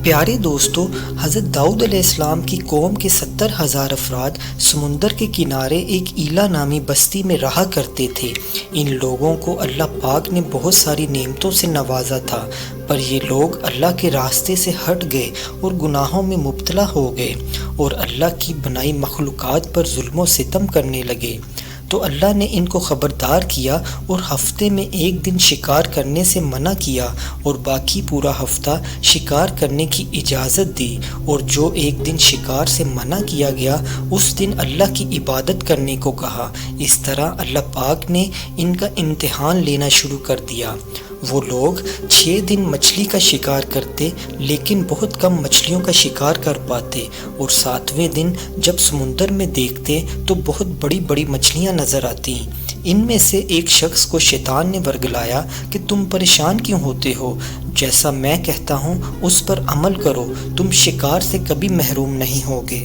پیارے دوستو، حضرت داؤد علیہ السلام کی قوم کے 70,000 افراد سمندر کے کنارے ایک ایلا نامی بستی میں رہا کرتے تھے۔ ان لوگوں کو اللہ پاک نے بہت ساری نعمتوں سے نوازا تھا، پر یہ لوگ اللہ کے راستے سے ہٹ گئے اور گناہوں میں مبتلا ہو گئے اور اللہ کی بنائی مخلوقات پر ظلم و ستم کرنے لگے۔ تو اللہ نے ان کو خبردار کیا اور ہفتے میں ایک دن شکار کرنے سے منع کیا اور باقی پورا ہفتہ شکار کرنے کی اجازت دی، اور جو ایک دن شکار سے منع کیا گیا اس دن اللہ کی عبادت کرنے کو کہا۔ اس طرح اللہ پاک نے ان کا امتحان لینا شروع کر دیا۔ وہ لوگ 6 دن مچھلی کا شکار کرتے لیکن بہت کم مچھلیوں کا شکار کر پاتے، اور 7ویں دن جب سمندر میں دیکھتے تو بہت بڑی بڑی مچھلیاں نظر آتی۔ ان میں سے ایک شخص کو شیطان نے ورگلایا کہ تم پریشان کیوں ہوتے ہو؟ جیسا میں کہتا ہوں اس پر عمل کرو، تم شکار سے کبھی محروم نہیں ہوگے۔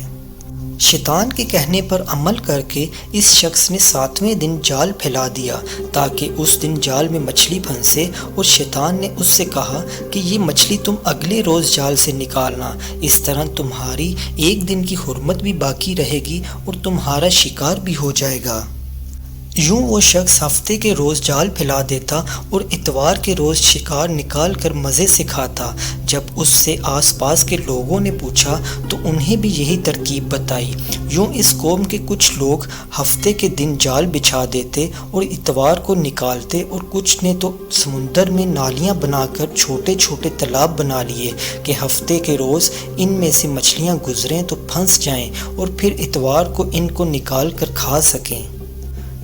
شیطان کے کہنے پر عمل کر کے اس شخص نے 7ویں دن جال پھیلا دیا تاکہ اس دن جال میں مچھلی پھنسے، اور شیطان نے اس سے کہا کہ یہ مچھلی تم اگلے روز جال سے نکالنا، اس طرح تمہاری ایک دن کی حرمت بھی باقی رہے گی اور تمہارا شکار بھی ہو جائے گا۔ یوں وہ شخص ہفتے کے روز جال پھیلا دیتا اور اتوار کے روز شکار نکال کر مزے سے کھاتا۔ جب اس سے آس پاس کے لوگوں نے پوچھا تو انہیں بھی یہی ترکیب بتائی۔ یوں اس قوم کے کچھ لوگ ہفتے کے دن جال بچھا دیتے اور اتوار کو نکالتے، اور کچھ نے تو سمندر میں نالیاں بنا کر چھوٹے چھوٹے تالاب بنا لیے کہ ہفتے کے روز ان میں سے مچھلیاں گزریں تو پھنس جائیں اور پھر اتوار کو ان کو نکال کر کھا سکیں۔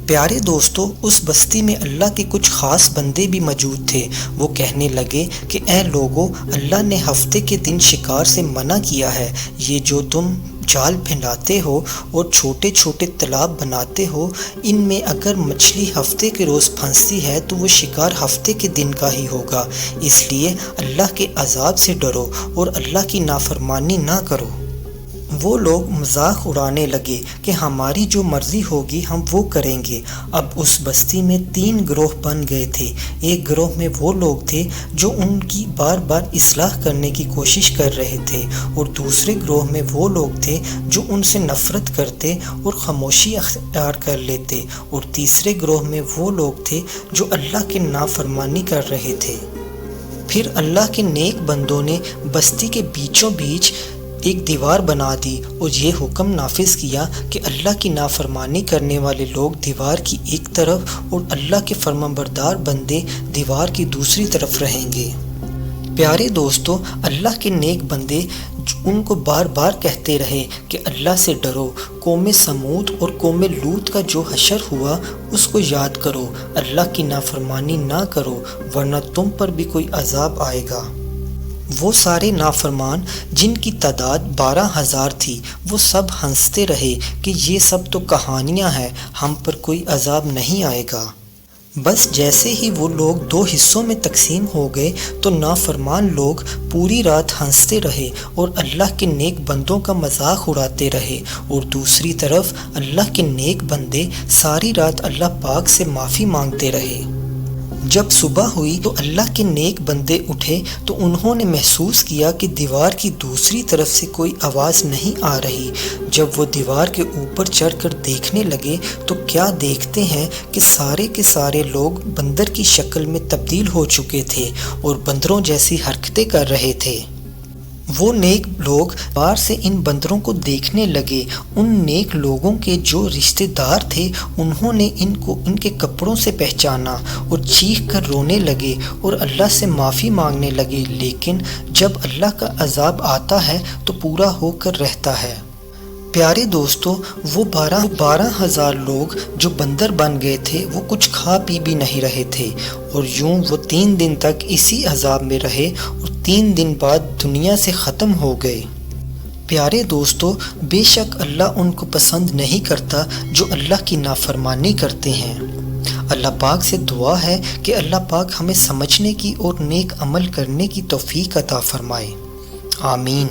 پیارے دوستو، اس بستی میں اللہ کے کچھ خاص بندے بھی موجود تھے۔ وہ کہنے لگے کہ اے لوگو، اللہ نے ہفتے کے دن شکار سے منع کیا ہے۔ یہ جو تم جال پھیلاتے ہو اور چھوٹے چھوٹے تالاب بناتے ہو، ان میں اگر مچھلی ہفتے کے روز پھنستی ہے تو وہ شکار ہفتے کے دن کا ہی ہوگا۔ اس لیے اللہ کے عذاب سے ڈرو اور اللہ کی نافرمانی نہ کرو۔ وہ لوگ مذاق اڑانے لگے کہ ہماری جو مرضی ہوگی ہم وہ کریں گے۔ اب اس بستی میں 3 گروہ بن گئے تھے۔ ایک گروہ میں وہ لوگ تھے جو ان کی بار بار اصلاح کرنے کی کوشش کر رہے تھے، اور دوسرے گروہ میں وہ لوگ تھے جو ان سے نفرت کرتے اور خاموشی اختیار کر لیتے، اور تیسرے گروہ میں وہ لوگ تھے جو اللہ کی نافرمانی کر رہے تھے۔ پھر اللہ کے نیک بندوں نے بستی کے بیچوں بیچ ایک دیوار بنا دی اور یہ حکم نافذ کیا کہ اللہ کی نافرمانی کرنے والے لوگ دیوار کی ایک طرف اور اللہ کے فرمانبردار بندے دیوار کی دوسری طرف رہیں گے۔ پیارے دوستو، اللہ کے نیک بندے ان کو بار بار کہتے رہے کہ اللہ سے ڈرو۔ قوم سمود اور قوم لوط کا جو حشر ہوا اس کو یاد کرو، اللہ کی نافرمانی نہ کرو ورنہ تم پر بھی کوئی عذاب آئے گا۔ وہ سارے نافرمان جن کی تعداد 12,000 تھی، وہ سب ہنستے رہے کہ یہ سب تو کہانیاں ہیں، ہم پر کوئی عذاب نہیں آئے گا۔ بس جیسے ہی وہ لوگ 2 حصوں میں تقسیم ہو گئے تو نافرمان لوگ پوری رات ہنستے رہے اور اللہ کے نیک بندوں کا مذاق اڑاتے رہے، اور دوسری طرف اللہ کے نیک بندے ساری رات اللہ پاک سے معافی مانگتے رہے۔ جب صبح ہوئی تو اللہ کے نیک بندے اٹھے تو انہوں نے محسوس کیا کہ دیوار کی دوسری طرف سے کوئی آواز نہیں آ رہی۔ جب وہ دیوار کے اوپر چڑھ کر دیکھنے لگے تو کیا دیکھتے ہیں کہ سارے کے سارے لوگ بندر کی شکل میں تبدیل ہو چکے تھے اور بندروں جیسی حرکتیں کر رہے تھے۔ وہ نیک لوگ بار سے ان بندروں کو دیکھنے لگے۔ ان نیک لوگوں کے جو رشتہ دار تھے انہوں نے ان کو ان کے کپڑوں سے پہچانا اور چیخ کر رونے لگے اور اللہ سے معافی مانگنے لگے، لیکن جب اللہ کا عذاب آتا ہے تو پورا ہو کر رہتا ہے۔ پیارے دوستو، وہ 12,000 لوگ جو بندر بن گئے تھے وہ کچھ کھا پی بھی نہیں رہے تھے، اور یوں وہ 3 دن تک اسی عذاب میں رہے اور 3 دن بعد دنیا سے ختم ہو گئے۔ پیارے دوستو، بے شک اللہ ان کو پسند نہیں کرتا جو اللہ کی نافرمانی کرتے ہیں۔ اللہ پاک سے دعا ہے کہ اللہ پاک ہمیں سمجھنے کی اور نیک عمل کرنے کی توفیق عطا فرمائے۔ آمین۔